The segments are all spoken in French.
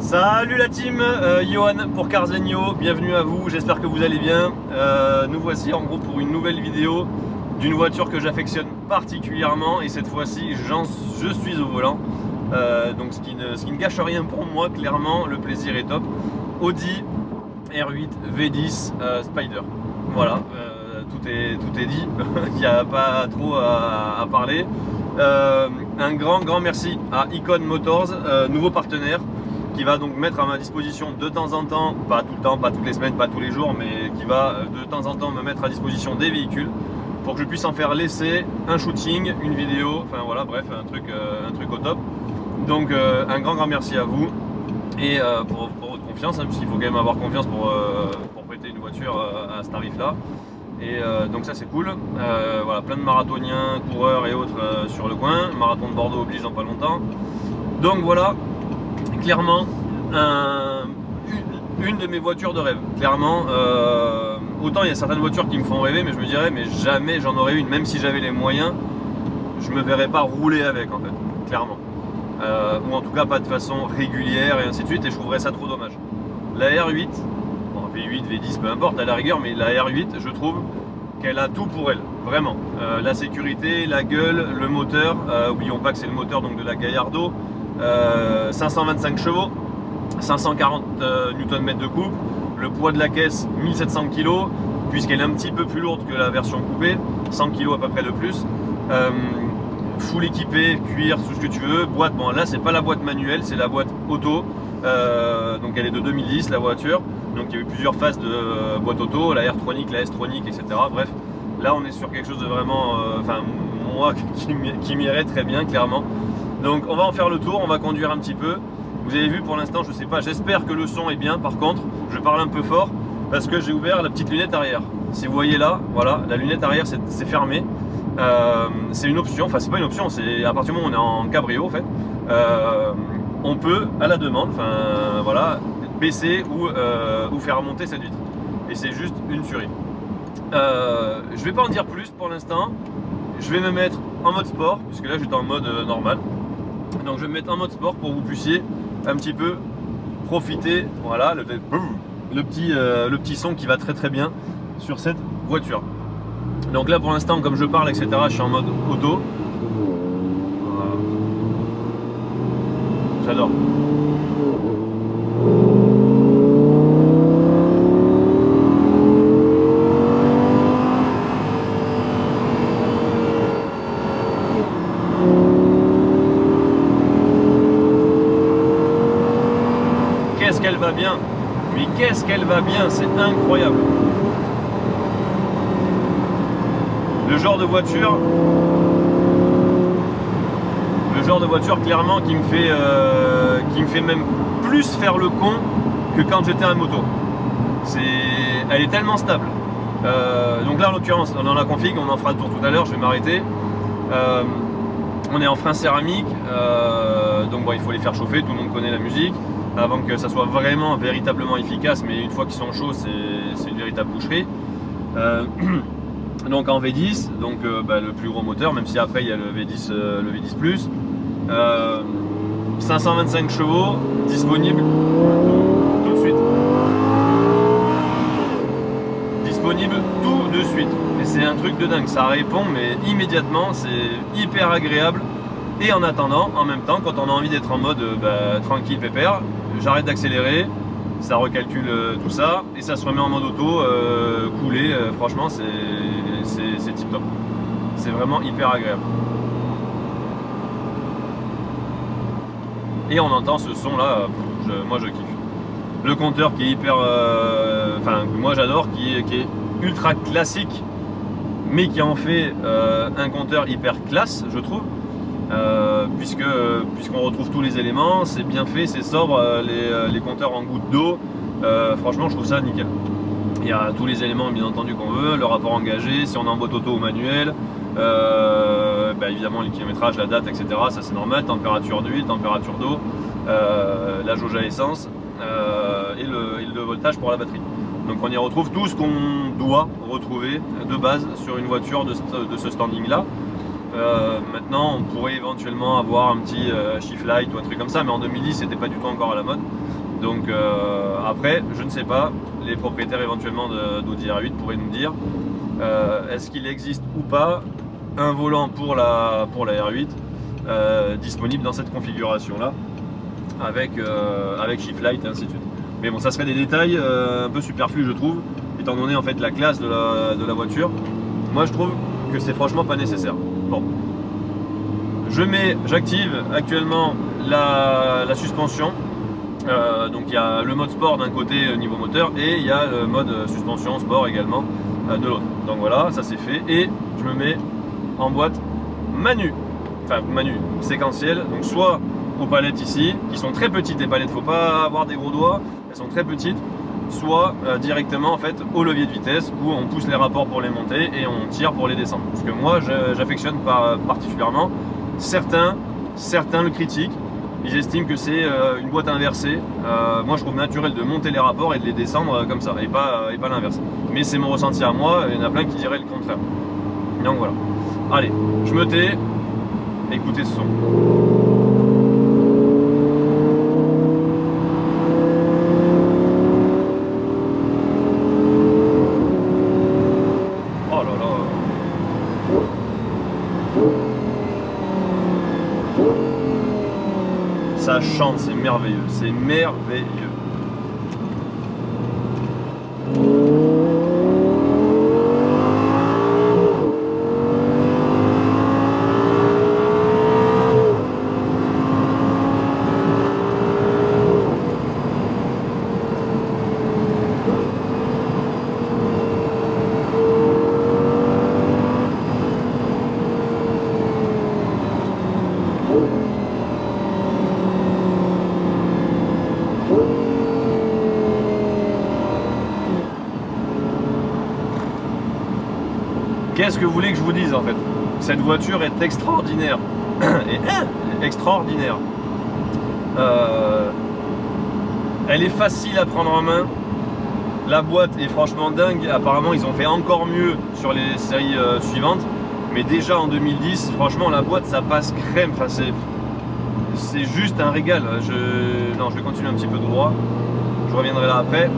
Salut la team, Johan pour Carzenio, bienvenue à vous, j'espère que vous allez bien. Nous voici en gros pour une nouvelle vidéo d'une voiture que j'affectionne particulièrement et cette fois-ci je suis au volant. Donc ce qui ne gâche rien pour moi, clairement le plaisir est top. Audi R8 V10 Spider. Voilà, tout est dit, il n'y a pas trop à parler. Un grand merci à Icon Motors, nouveau partenaire, qui va donc mettre à ma disposition de temps en temps, pas tout le temps, pas toutes les semaines, pas tous les jours, mais qui va de temps en temps me mettre à disposition des véhicules pour que je puisse en faire l'essai, un shooting, une vidéo, enfin voilà, bref, un truc au top. Donc un grand merci à vous et pour votre confiance, hein, puisqu'il faut quand même avoir confiance pour prêter une voiture à ce tarif là. Et donc ça c'est cool. Voilà, plein de marathoniens, coureurs et autres sur le coin. Marathon de Bordeaux oblige dans pas longtemps. Donc voilà, clairement une de mes voitures de rêve. Clairement, autant il y a certaines voitures qui me font rêver, mais je me dirais mais jamais j'en aurais une, même si j'avais les moyens, je me verrais pas rouler avec en fait, clairement. Ou en tout cas pas de façon régulière et ainsi de suite, et je trouverais ça trop dommage. La R8, bon, V8, V10, peu importe à la rigueur, mais la R8, je trouve qu'elle a tout pour elle, vraiment. La sécurité, la gueule, le moteur, oublions pas que c'est le moteur donc de la Gallardo, 525 chevaux, 540 Nm de couple, le poids de la caisse 1700 kg, puisqu'elle est un petit peu plus lourde que la version coupée, 100 kg à peu près de plus. Full équipé, cuir, tout ce que tu veux. Boîte, bon là c'est pas la boîte manuelle, c'est la boîte auto. Donc elle est de 2010 la voiture. Donc il y a eu plusieurs phases de boîte auto, la R-tronique, la S-tronique, etc. Bref, là on est sur quelque chose de vraiment, enfin moi qui m'irait très bien clairement. Donc on va en faire le tour, on va conduire un petit peu. Vous avez vu pour l'instant, je sais pas, j'espère que le son est bien. Par contre, je parle un peu fort parce que j'ai ouvert la petite lunette arrière. Si vous voyez là, voilà, la lunette arrière c'est fermé. C'est une option, enfin c'est pas une option, c'est à partir du moment où on est en cabrio en fait, on peut à la demande, enfin voilà, baisser ou faire remonter cette vitre. Et c'est juste une tuerie. Je vais pas en dire plus pour l'instant. Je vais me mettre en mode sport, puisque là j'étais en mode normal. Donc je vais me mettre en mode sport pour que vous puissiez un petit peu profiter, voilà, le petit son qui va très bien sur cette voiture. Donc là pour l'instant, comme je parle, etc., je suis en mode auto. Voilà. J'adore. Qu'est-ce qu'elle va bien, mais qu'est-ce qu'elle va bien, c'est incroyable. Le genre de voiture clairement qui me fait même plus faire le con que quand j'étais en moto. Elle est tellement stable. Donc là en l'occurrence dans la config, on en fera le tour tout à l'heure, je vais m'arrêter. On est en frein céramique, donc bon, il faut les faire chauffer, tout le monde connaît la musique, avant que ça soit vraiment véritablement efficace, mais une fois qu'ils sont chauds, c'est une véritable boucherie. Donc en V10, donc le plus gros moteur, même si après il y a le V10 Plus, 525 chevaux, disponible tout de suite. Disponible tout de suite. Et c'est un truc de dingue, ça répond mais immédiatement, c'est hyper agréable. Et en attendant, en même temps, quand on a envie d'être en mode tranquille, pépère, j'arrête d'accélérer, ça recalcule tout ça et ça se remet en mode auto, coulé, franchement c'est tip top. C'est vraiment hyper agréable. Et on entend ce son là, moi je kiffe. Le compteur qui est hyper, enfin moi j'adore, qui est ultra classique, mais qui en fait un compteur hyper classe, je trouve. Puisqu'on retrouve tous les éléments, c'est bien fait, c'est sobre, les compteurs en gouttes d'eau, franchement je trouve ça nickel. Il y a tous les éléments bien entendu qu'on veut, le rapport engagé, si on est en boîte auto ou manuel, évidemment les kilométrages, la date, etc. Ça c'est normal, température d'huile, température d'eau, la jauge à essence et le voltage pour la batterie. Donc on y retrouve tout ce qu'on doit retrouver de base sur une voiture de ce standing là. Maintenant on pourrait éventuellement avoir un petit shift light ou un truc comme ça, mais en 2010 c'était pas du tout encore à la mode. Donc après, je ne sais pas, les propriétaires éventuellement d'Audi R8 pourraient nous dire est-ce qu'il existe ou pas un volant pour la R8 disponible dans cette configuration là avec Shift Light et ainsi de suite. Mais bon, ça serait des détails un peu superflus, je trouve, étant donné en fait la classe de la voiture. Moi je trouve que c'est franchement pas nécessaire. Bon, j'active actuellement la suspension. Donc il y a le mode sport d'un côté niveau moteur et il y a le mode suspension sport également de l'autre. Donc voilà, ça c'est fait et je me mets en boîte manu, enfin manu séquentiel, donc soit aux palettes ici, qui sont très petites les palettes, faut pas avoir des gros doigts, elles sont très petites, soit directement en fait au levier de vitesse où on pousse les rapports pour les monter et on tire pour les descendre. Parce que moi j'affectionne particulièrement, certains le critiquent. Ils estiment que c'est une boîte inversée. Moi je trouve naturel de monter les rapports et de les descendre comme ça et pas l'inverse. Mais c'est mon ressenti à moi, il y en a plein qui diraient le contraire. Donc voilà. Allez, je me tais, écoutez ce son. Oh là là. Ça chante, c'est merveilleux, c'est merveilleux. Qu'est-ce que vous voulez que je vous dise en fait? Cette voiture est extraordinaire. Extraordinaire. Elle est facile à prendre en main. La boîte est franchement dingue. Apparemment ils ont fait encore mieux sur les séries suivantes. Mais déjà en 2010, franchement la boîte ça passe crème. Enfin, c'est juste un régal. Non, je vais continuer un petit peu de droit. Je reviendrai là après.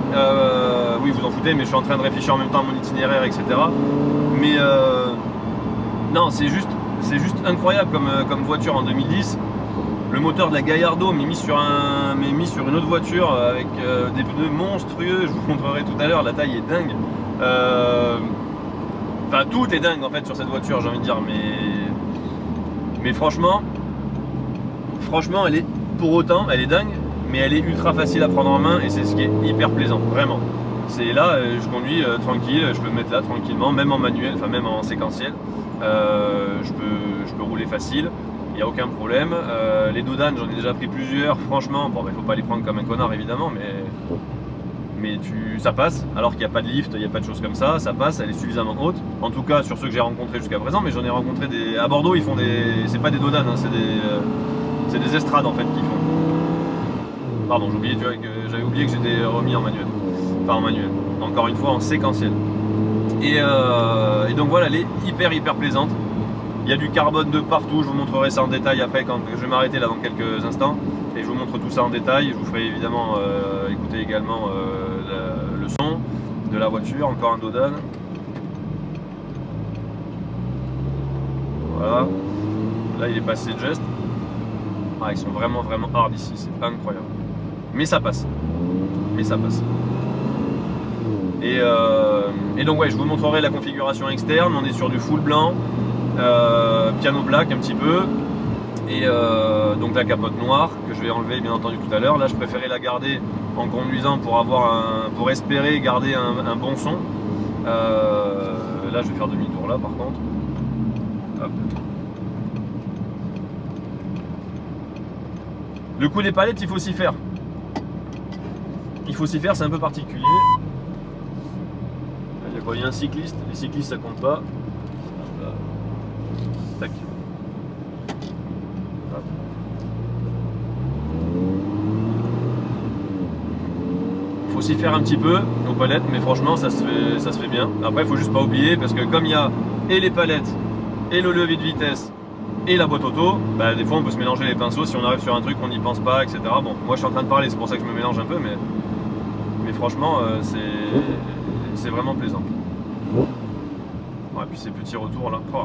Oui, vous en foutez, mais je suis en train de réfléchir en même temps à mon itinéraire, etc. Mais non, c'est juste incroyable comme voiture en 2010. Le moteur de la Gallardo m'est mis sur une autre voiture avec des pneus monstrueux. Je vous montrerai tout à l'heure, la taille est dingue. Enfin, tout est dingue en fait sur cette voiture, j'ai envie de dire. Mais franchement, elle est pour autant, elle est dingue. Mais elle est ultra facile à prendre en main et c'est ce qui est hyper plaisant, vraiment. C'est là, je conduis tranquille, je peux me mettre là tranquillement, même en manuel, enfin même en séquentiel. Je peux rouler facile, il n'y a aucun problème. Les dodanes, j'en ai déjà pris plusieurs, franchement, bon, il ne faut pas les prendre comme un connard évidemment, mais ça passe, alors qu'il n'y a pas de lift, il n'y a pas de choses comme ça passe, elle est suffisamment haute. En tout cas sur ceux que j'ai rencontrés jusqu'à présent, mais j'en ai rencontré des... À Bordeaux, ils font des... C'est pas des dodanes, hein, c'est des estrades en fait qu'ils font. Pardon, j'avais oublié que j'étais remis en manuel. Enfin en manuel, encore une fois en séquentiel. Et donc voilà, elle est hyper plaisante. Il y a du carbone de partout, je vous montrerai ça en détail après quand je vais m'arrêter là dans quelques instants. Et je vous montre tout ça en détail. Je vous ferai évidemment écouter également le son de la voiture, encore un Dodan. Voilà. Là il est passé juste. Ah, ils sont vraiment hard ici, c'est incroyable. Mais ça passe. Et donc ouais, je vous montrerai la configuration externe. On est sur du full blanc, piano black un petit peu. Et donc la capote noire que je vais enlever bien entendu tout à l'heure. Là je préférais la garder en conduisant pour espérer garder un bon son. Là je vais faire demi-tour là par contre. Hop. Le coup des palettes, il faut s'y faire. C'est un peu particulier. Il y a un cycliste, les cyclistes ça compte pas. Tac. Hop. Il faut s'y faire un petit peu aux palettes, mais franchement ça se fait bien. Après il faut juste pas oublier parce que comme il y a et les palettes et le levier de vitesse Et la boîte auto, bah, des fois on peut se mélanger les pinceaux si on arrive sur un truc qu'on n'y pense pas, etc. Bon, moi je suis en train de parler, c'est pour ça que je me mélange un peu, mais franchement, c'est vraiment plaisant. Ouais, puis ces petits retours là. Oh.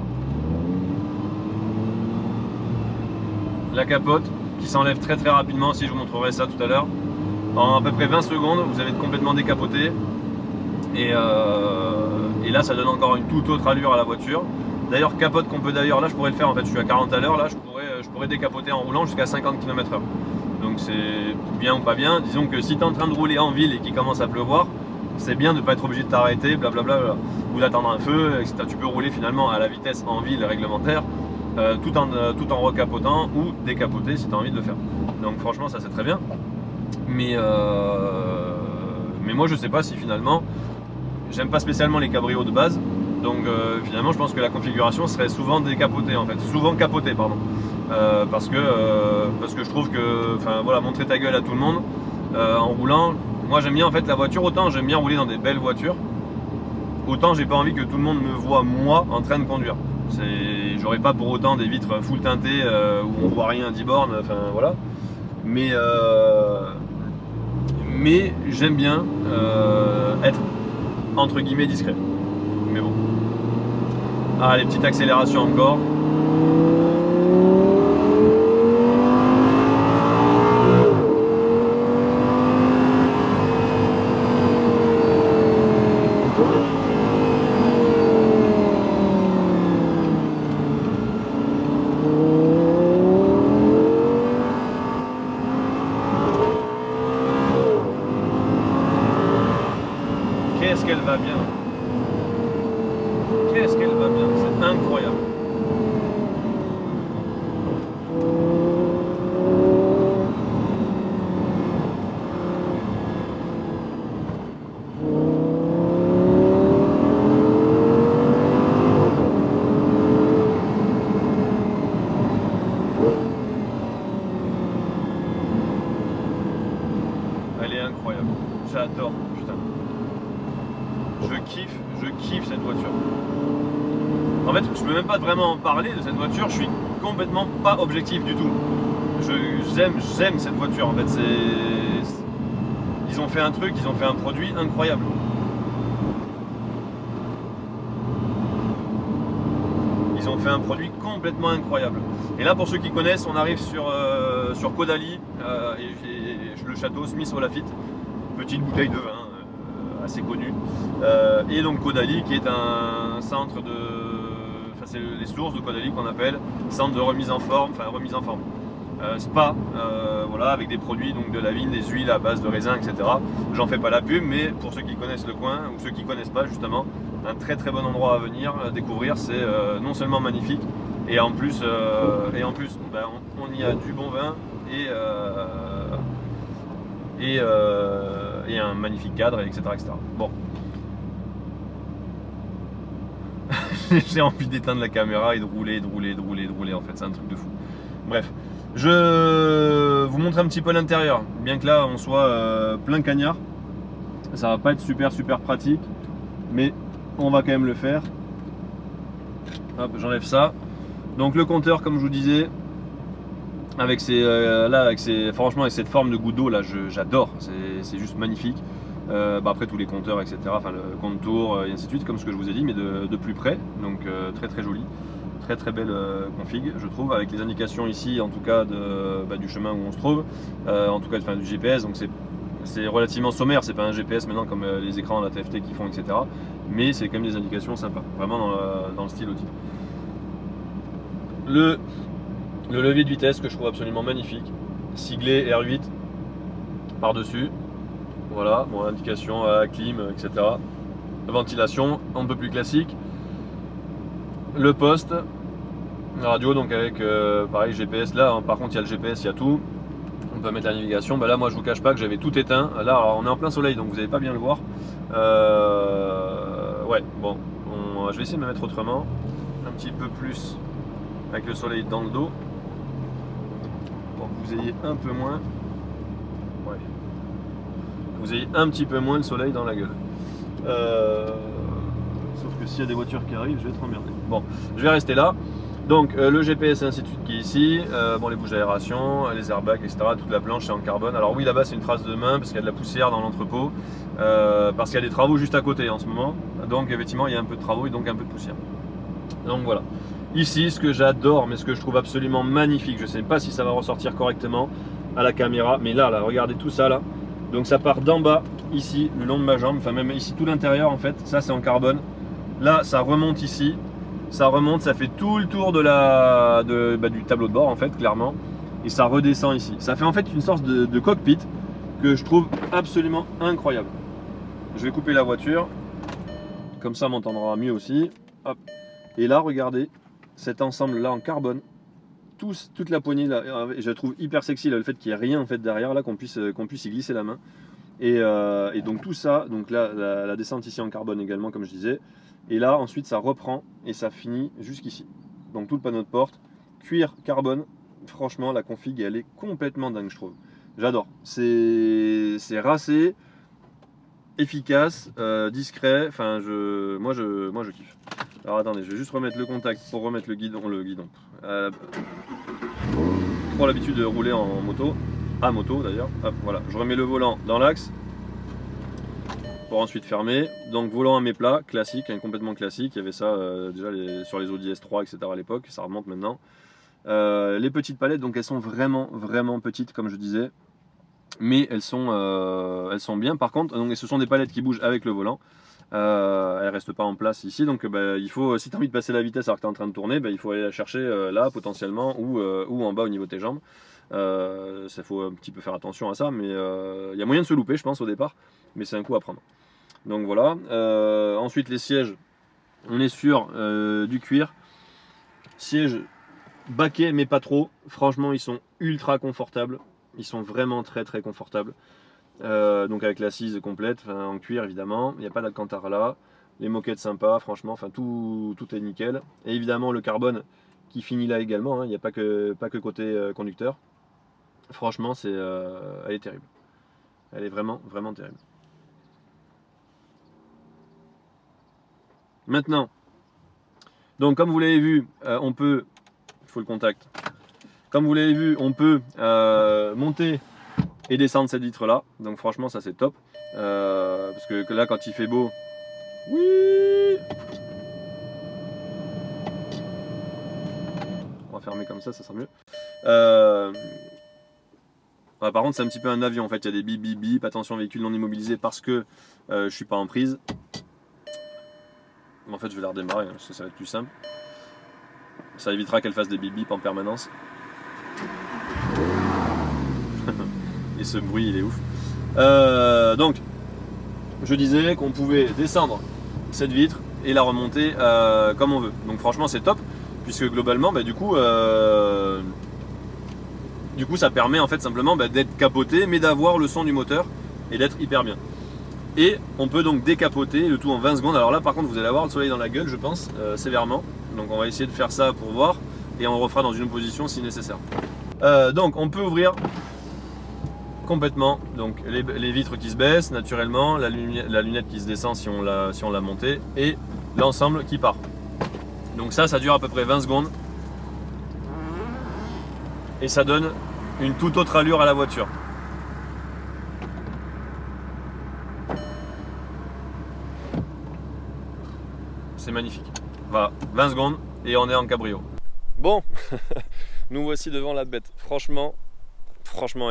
La capote qui s'enlève très très rapidement, si je vous montrerai ça tout à l'heure. En à peu près 20 secondes, vous avez complètement décapoté. Et là, ça donne encore une toute autre allure à la voiture. D'ailleurs, capote qu'on peut d'ailleurs, là je pourrais le faire en fait, je suis à 40 à l'heure, là je pourrais décapoter en roulant jusqu'à 50 km/h. Donc c'est bien ou pas bien. Disons que si tu es en train de rouler en ville et qu'il commence à pleuvoir, c'est bien de ne pas être obligé de t'arrêter, blablabla, ou d'attendre un feu, etc. Tu peux rouler finalement à la vitesse en ville réglementaire, tout en recapotant ou décapoter si tu as envie de le faire. Donc franchement, ça c'est très bien. Mais moi je sais pas si finalement, j'aime pas spécialement les cabrios de base. Donc finalement je pense que la configuration serait souvent décapotée en fait, souvent capotée pardon, parce que je trouve que, enfin voilà, montrer ta gueule à tout le monde en roulant, moi j'aime bien en fait la voiture, autant j'aime bien rouler dans des belles voitures, autant j'ai pas envie que tout le monde me voit moi en train de conduire. J'aurais pas pour autant des vitres full teintées où on voit rien à 10 bornes, enfin voilà, mais j'aime bien être entre guillemets discret. Mais bon. Ah, les petites accélérations encore. Qu'est-ce qu'elle va bien. Qu'est-ce qu'elle va bien, c'est incroyable. Elle est incroyable, j'adore, putain. Je kiffe cette voiture. En fait, je peux même pas vraiment en parler de cette voiture, je suis complètement pas objectif du tout. J'aime cette voiture en fait, ils ont fait un truc, ils ont fait un produit incroyable. Ils ont fait un produit complètement incroyable. Et là, pour ceux qui connaissent, on arrive sur Caudalie et le château Smith-Olafite, petite bouteille de vin assez connue. Et donc Caudalie qui est un centre de... Enfin, c'est les sources de Caudalie qu'on appelle centre de remise en forme, enfin remise en forme. Spa, voilà, avec des produits, donc de la vigne, des huiles à base de raisin, etc. J'en fais pas la pub, mais pour ceux qui connaissent le coin, ou ceux qui connaissent pas justement, un très très bon endroit à venir découvrir. C'est non seulement magnifique, et en plus ben, on y a du bon vin et un magnifique cadre, etc. Bon. J'ai envie d'éteindre la caméra et de rouler, en fait, c'est un truc de fou. Bref, je vous montre un petit peu l'intérieur, bien que là on soit plein cagnard. Ça va pas être super pratique, mais on va quand même le faire. Hop, j'enlève ça. Donc le compteur, comme je vous disais, avec franchement avec cette forme de goutte d'eau là, j'adore, c'est juste magnifique. Après tous les compteurs, etc. Enfin le contour et ainsi de suite, comme ce que je vous ai dit, mais de plus près. Donc très joli, très belle config, je trouve, avec les indications ici, en tout cas du chemin où on se trouve, en tout cas enfin, du GPS. Donc c'est relativement sommaire, c'est pas un GPS maintenant comme les écrans à la TFT qui font, etc. Mais c'est quand même des indications sympas, vraiment dans le style outil. Le levier de vitesse que je trouve absolument magnifique, siglé R8 par dessus. Voilà, bon, indication à clim, etc. Ventilation, un peu plus classique. Le poste, radio, donc avec pareil GPS. Là, par contre, il y a le GPS, il y a tout. On peut mettre la navigation. Là, moi, je vous cache pas que j'avais tout éteint. Là, alors, on est en plein soleil, donc vous n'allez pas bien le voir. Ouais, bon, je vais essayer de me mettre autrement. Un petit peu plus avec le soleil dans le dos. Pour que vous ayez un peu moins. Ouais. Vous ayez un petit peu moins le soleil dans la gueule. Sauf que s'il y a des voitures qui arrivent, je vais être emmerdé. Bon, je vais rester là. Donc le GPS et ainsi de suite qui est ici, bon, les bouches d'aération, les airbags, etc. Toute la planche c'est en carbone. Alors oui, là-bas c'est une trace de main parce qu'il y a de la poussière dans l'entrepôt, parce qu'il y a des travaux juste à côté en ce moment. Donc effectivement il y a un peu de travaux et donc un peu de poussière. Donc voilà. Ici, ce que j'adore, mais ce que je trouve absolument magnifique, je ne sais pas si ça va ressortir correctement à la caméra, mais là, regardez tout ça là. Donc ça part d'en bas, ici, le long de ma jambe, enfin même ici tout l'intérieur en fait, ça c'est en carbone. Là, ça remonte ici, ça remonte, ça fait tout le tour du tableau de bord en fait, clairement, et ça redescend ici. Ça fait en fait une sorte de cockpit que je trouve absolument incroyable. Je vais couper la voiture, comme ça on m'entendra mieux aussi. Hop. Et là, regardez cet ensemble là en carbone, toute la poignée là, je la trouve hyper sexy là, le fait qu'il n'y ait rien en fait derrière là, qu'on puisse y glisser la main. Et donc tout ça, donc là la descente ici en carbone également comme je disais. Et là ensuite ça reprend et ça finit jusqu'ici. Donc tout le panneau de porte, cuir carbone. Franchement la config elle est complètement dingue je trouve. J'adore. C'est racé, efficace, discret. Enfin moi je kiffe. Alors attendez, je vais juste remettre le contact pour remettre le guidon. Trop l'habitude de rouler en moto, à moto d'ailleurs. Hop, voilà, je remets le volant dans l'axe pour ensuite fermer. Donc volant à mes plats, classique, hein, complètement classique. Il y avait ça déjà sur les Audi S3, etc. à l'époque, ça remonte maintenant. Les petites palettes, donc elles sont vraiment petites comme je disais, mais elles sont bien. Par contre, donc, ce sont des palettes qui bougent avec le volant. Elle reste pas en place ici, donc il faut, si tu as envie de passer la vitesse alors que tu es en train de tourner, il faut aller la chercher là potentiellement ou en bas au niveau de tes jambes. Ça faut un petit peu faire attention à ça, mais il y a moyen de se louper je pense au départ, mais c'est un coup à prendre. Donc voilà. Ensuite les sièges, on est sur du cuir, sièges baquets mais pas trop, franchement ils sont ultra confortables, ils sont vraiment très confortables. Donc avec l'assise complète, en cuir évidemment, il n'y a pas d'alcantara là, les moquettes sympas, franchement, tout est nickel. Et évidemment le carbone qui finit là également, hein, il n'y a pas que côté conducteur. Franchement, elle est terrible. Elle est vraiment terrible. Maintenant, donc comme vous l'avez vu, on peut, il faut le contact. Comme vous l'avez vu, on peut monter et descendre cette vitre là, donc franchement ça c'est top, parce que là quand il fait beau, oui, on va fermer comme ça sera mieux. Par contre c'est un petit peu un avion en fait, il y a des bip bip bip, attention véhicule non immobilisé parce que je suis pas en prise. En fait je vais la redémarrer parce que ça va être plus simple, ça évitera qu'elle fasse des bip bip en permanence. Et ce bruit il est ouf. Donc je disais qu'on pouvait descendre cette vitre et la remonter comme on veut. Donc franchement c'est top, puisque globalement du coup ça permet en fait simplement d'être capoté mais d'avoir le son du moteur et d'être hyper bien. Et on peut donc décapoter le tout en 20 secondes. Alors là par contre vous allez avoir le soleil dans la gueule je pense, sévèrement. Donc on va essayer de faire ça pour voir et on le refera dans une autre position si nécessaire. Donc on peut ouvrir complètement, donc les vitres qui se baissent naturellement, la lunette qui se descend si on l'a montée et l'ensemble qui part. Donc ça dure à peu près 20 secondes et ça donne une toute autre allure à la voiture. C'est magnifique. Voilà, 20 secondes et on est en cabrio. Bon, nous voici devant la bête. Franchement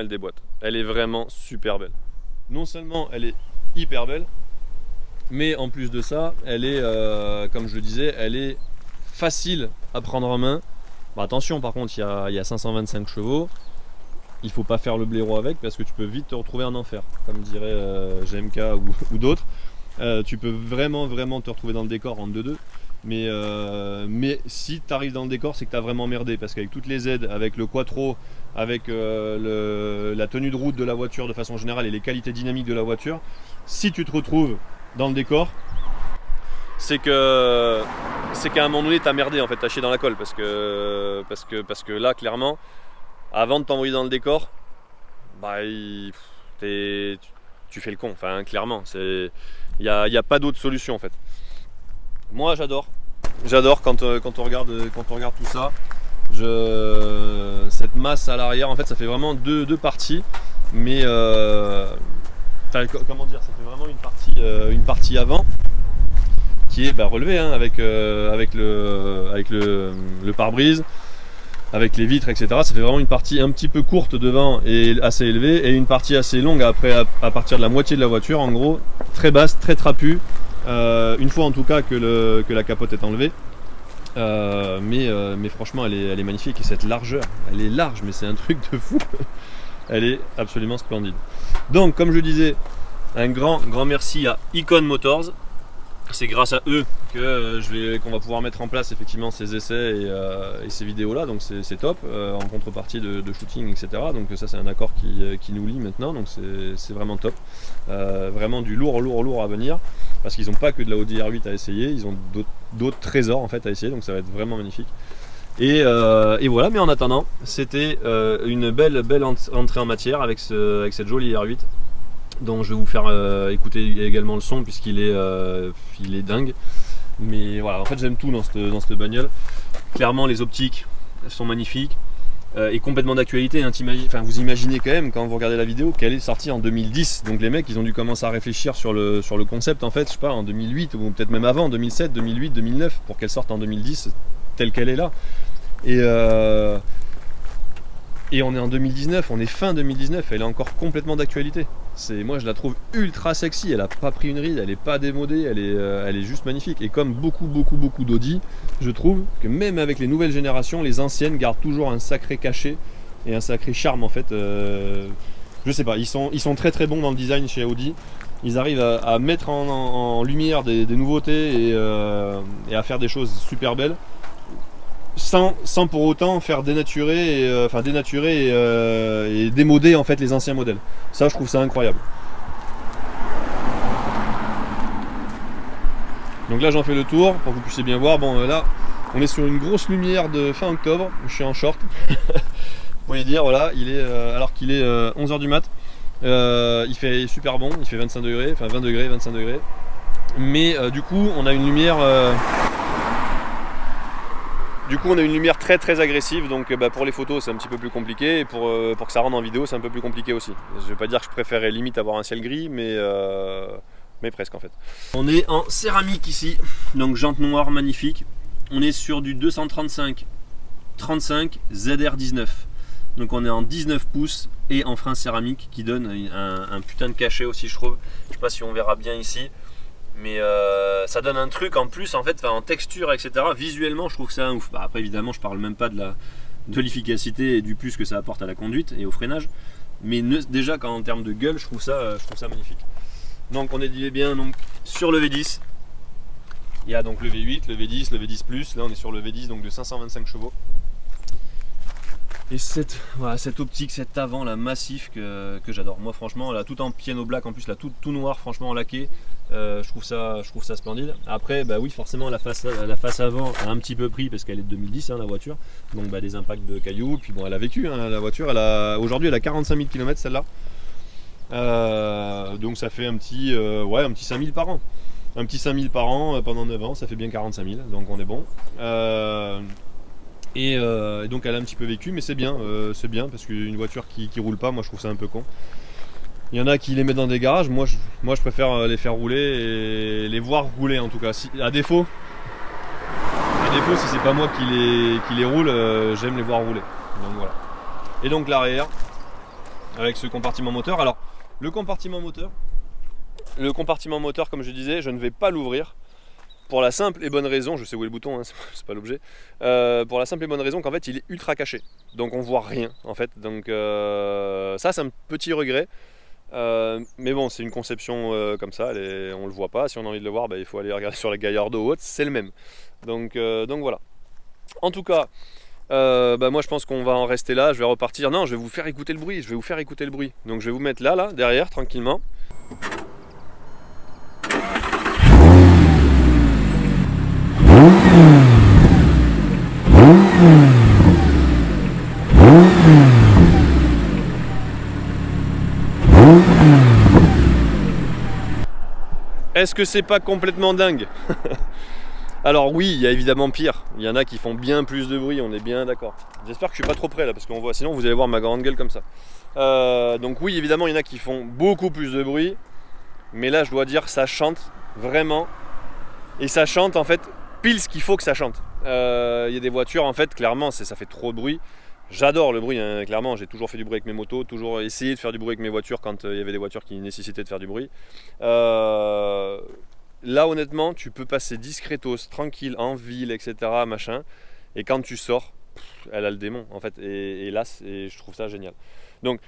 elle déboîte. Elle est vraiment super belle. Non seulement elle est hyper belle, mais en plus de ça, elle est, comme je le disais, elle est facile à prendre en main. Attention, par contre, il y a 525 chevaux. Il faut pas faire le blaireau avec parce que tu peux vite te retrouver en enfer, comme dirait GMK ou d'autres. Tu peux vraiment te retrouver dans le décor en 2-2. Mais si tu arrives dans le décor, c'est que tu as vraiment merdé, parce qu'avec toutes les aides, avec le quattro, avec la tenue de route de la voiture de façon générale et les qualités dynamiques de la voiture, si tu te retrouves dans le décor, c'est qu'à un moment donné tu as merdé en fait, tu as chié dans la colle, parce que là clairement, avant de t'envoyer dans le décor, tu fais le con, enfin clairement, il n'y a pas d'autre solution en fait. Moi j'adore J'adore quand on regarde tout ça. Cette masse à l'arrière, en fait, ça fait vraiment deux parties, mais comment dire, ça fait vraiment une partie avant qui est relevée hein, avec le pare-brise, avec les vitres, etc. Ça fait vraiment une partie un petit peu courte devant et assez élevée, et une partie assez longue après à partir de la moitié de la voiture, en gros, très basse, très trapue. Une fois en tout cas que la capote est enlevée. Mais franchement elle est magnifique, et cette largeur, elle est large, mais c'est un truc de fou. Elle est absolument splendide. Donc comme je disais, un grand merci à Icon Motors. C'est grâce à eux que qu'on va pouvoir mettre en place effectivement ces essais et ces vidéos là, donc c'est top, en contrepartie de shooting, etc. Donc ça c'est un accord qui nous lie maintenant, donc c'est vraiment top. Vraiment du lourd à venir, parce qu'ils n'ont pas que de la Audi R8 à essayer, ils ont d'autres trésors en fait à essayer, donc ça va être vraiment magnifique. Et voilà, mais en attendant, c'était une belle entrée en matière avec cette jolie R8, dont je vais vous faire écouter également le son, puisqu'il est dingue. Mais voilà, en fait j'aime tout dans cette bagnole. Clairement les optiques sont magnifiques et complètement d'actualité, hein. Vous imaginez quand même, quand vous regardez la vidéo, qu'elle est sortie en 2010. Donc les mecs ils ont dû commencer à réfléchir sur le concept en fait, je sais pas, en 2008 ou peut-être même avant, 2007, 2008, 2009, pour qu'elle sorte en 2010 telle qu'elle est là. Et on est en 2019, on est fin 2019, elle est encore complètement d'actualité. Moi je la trouve ultra sexy, elle a pas pris une ride, elle est pas démodée, elle est juste magnifique. Et comme beaucoup d'Audi, je trouve que même avec les nouvelles générations, les anciennes gardent toujours un sacré cachet et un sacré charme en fait. Je sais pas, ils sont très bons dans le design chez Audi. Ils arrivent à mettre en lumière des nouveautés et à faire des choses super belles, sans pour autant faire dénaturer et démoder en fait les anciens modèles. Ça je trouve ça incroyable. Donc là j'en fais le tour pour que vous puissiez bien voir. Bon là on est sur une grosse lumière de fin octobre, je suis en short. Vous pouvez dire, voilà, il est alors qu'il est 11h du mat. Il fait super bon, il fait 25 degrés, enfin 20 degrés, 25 degrés. Mais du coup on a une lumière très agressive, donc pour les photos c'est un petit peu plus compliqué, et pour que ça rentre en vidéo c'est un peu plus compliqué aussi. Je vais pas dire que je préférais limite avoir un ciel gris, mais presque en fait. On est en céramique ici, donc jante noire magnifique. On est sur du 235 35 ZR19. Donc on est en 19 pouces et en frein céramique qui donne un putain de cachet aussi, je trouve. Je sais pas si on verra bien ici, mais ça donne un truc en plus en fait, en texture, etc. Visuellement je trouve que c'est un ouf. Après évidemment je parle même pas de l'efficacité et du plus que ça apporte à la conduite et au freinage, mais déjà en termes de gueule je trouve ça magnifique. Donc on est bien donc sur le V10. Il y a donc le V8, le V10, le V10 Plus. Là on est sur le V10 donc de 525 chevaux. Et cette optique, cet avant là massif que j'adore. Moi franchement, là tout en piano black, en plus là tout noir, franchement en laqué, je trouve ça splendide. Après oui forcément la face avant a un petit peu pris parce qu'elle est de 2010 hein, la voiture. Donc des impacts de cailloux, puis bon elle a vécu hein, la voiture, aujourd'hui elle a 45 000 km celle-là. Donc ça fait un petit 5 000 par an. Un petit 5 000 par an pendant 9 ans, ça fait bien 45 000, donc on est bon. Et donc elle a un petit peu vécu, mais c'est bien parce qu'une voiture qui roule pas, moi je trouve ça un peu con. Il y en a qui les mettent dans des garages, moi je préfère les faire rouler et les voir rouler en tout cas. À défaut si c'est pas moi qui les roule, j'aime les voir rouler. Donc voilà. Et donc l'arrière avec ce compartiment moteur. Alors le compartiment moteur comme je disais, je ne vais pas l'ouvrir. Pour la simple et bonne raison, je sais où est le bouton, hein, c'est pas l'objet. Pour la simple et bonne raison qu'en fait il est ultra caché. Donc on voit rien en fait. Donc ça c'est un petit regret. Mais bon, c'est une conception comme ça, on le voit pas. Si on a envie de le voir, il faut aller regarder sur la Gallardo ou autre, c'est le même. Donc voilà. En tout cas, moi je pense qu'on va en rester là. Je vais repartir. Non, je vais vous faire écouter le bruit. Donc je vais vous mettre là, derrière, tranquillement. Est-ce que c'est pas complètement dingue? Alors oui, il y a évidemment pire. Il y en a qui font bien plus de bruit, on est bien d'accord. J'espère que je suis pas trop près là, parce qu'on voit, sinon vous allez voir ma grande gueule comme ça. Donc oui, évidemment, il y en a qui font beaucoup plus de bruit. Mais là, je dois dire, ça chante vraiment. Et ça chante en fait pile ce qu'il faut que ça chante. Il y a des voitures, en fait, clairement, ça fait trop de bruit. J'adore le bruit, hein, clairement. J'ai toujours fait du bruit avec mes motos, toujours essayé de faire du bruit avec mes voitures quand il y avait des voitures qui nécessitaient de faire du bruit. Là, honnêtement, tu peux passer discretos, tranquille, en ville, etc. Machin. Et quand tu sors, elle a le démon, en fait. Et là, je trouve ça génial. Donc,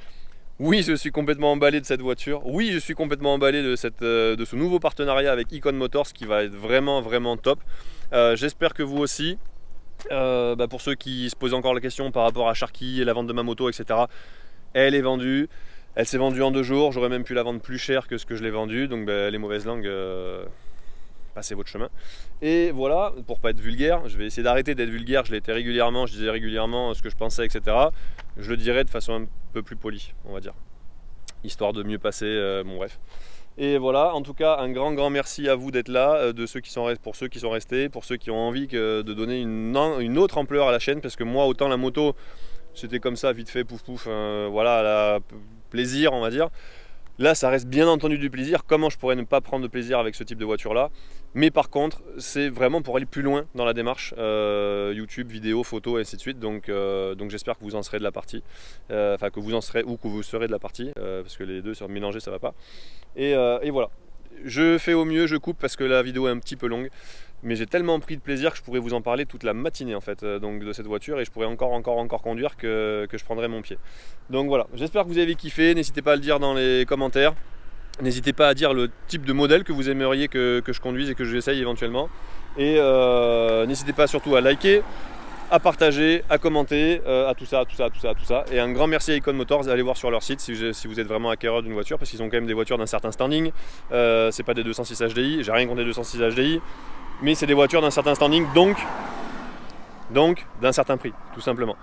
oui, je suis complètement emballé de cette voiture. Oui, je suis complètement emballé de ce nouveau partenariat avec Icon Motors qui va être vraiment, vraiment top. J'espère que vous aussi. Pour ceux qui se posent encore la question par rapport à Sharky et la vente de ma moto, etc. Elle est vendue. Elle s'est vendue en 2 jours. J'aurais même pu la vendre plus cher que ce que je l'ai vendue. Donc les mauvaises langues, passez votre chemin. Et voilà, pour pas être vulgaire, je vais essayer d'arrêter d'être vulgaire. Je l'étais régulièrement, je disais régulièrement ce que je pensais, etc. Je le dirai de façon un peu plus polie, on va dire. Histoire de mieux passer, bon bref. Et voilà, en tout cas, un grand merci à vous d'être là, pour ceux qui sont restés, pour ceux qui ont envie de donner une autre ampleur à la chaîne, parce que moi, autant la moto, c'était comme ça, vite fait, pouf pouf, voilà, plaisir, on va dire. Là, ça reste bien entendu du plaisir. Comment je pourrais ne pas prendre de plaisir avec ce type de voiture-là? Mais par contre, c'est vraiment pour aller plus loin dans la démarche. YouTube, vidéo, photo, et ainsi de suite. Donc j'espère que vous en serez de la partie. Enfin, que vous en serez ou que vous serez de la partie. Parce que les deux se mélanger, ça va pas. Et voilà. Je fais au mieux, je coupe parce que la vidéo est un petit peu longue. Mais j'ai tellement pris de plaisir que je pourrais vous en parler toute la matinée en fait, donc de cette voiture, et je pourrais encore conduire que je prendrai mon pied. Donc voilà, j'espère que vous avez kiffé, n'hésitez pas à le dire dans les commentaires. N'hésitez pas à dire le type de modèle que vous aimeriez que je conduise et que j'essaye éventuellement. Et n'hésitez pas surtout à liker, à partager, à commenter, à tout ça. Et un grand merci à Icon Motors, allez voir sur leur site si vous êtes vraiment acquéreur d'une voiture, parce qu'ils ont quand même des voitures d'un certain standing. C'est pas des 206 HDI, j'ai rien contre les 206 HDI. Mais c'est des voitures d'un certain standing, donc d'un certain prix, tout simplement.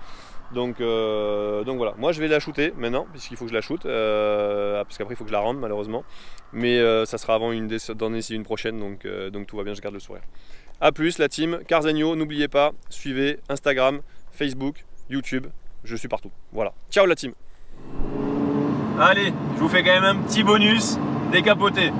Donc voilà, moi je vais la shooter maintenant, puisqu'il faut que je la shoote, parce qu'après il faut que je la rende malheureusement. Mais ça sera avant d'en essayer une prochaine, donc tout va bien, je garde le sourire. A plus la team Carzegno, n'oubliez pas, suivez Instagram, Facebook, YouTube, je suis partout. Voilà, ciao la team. Allez, je vous fais quand même un petit bonus décapoté.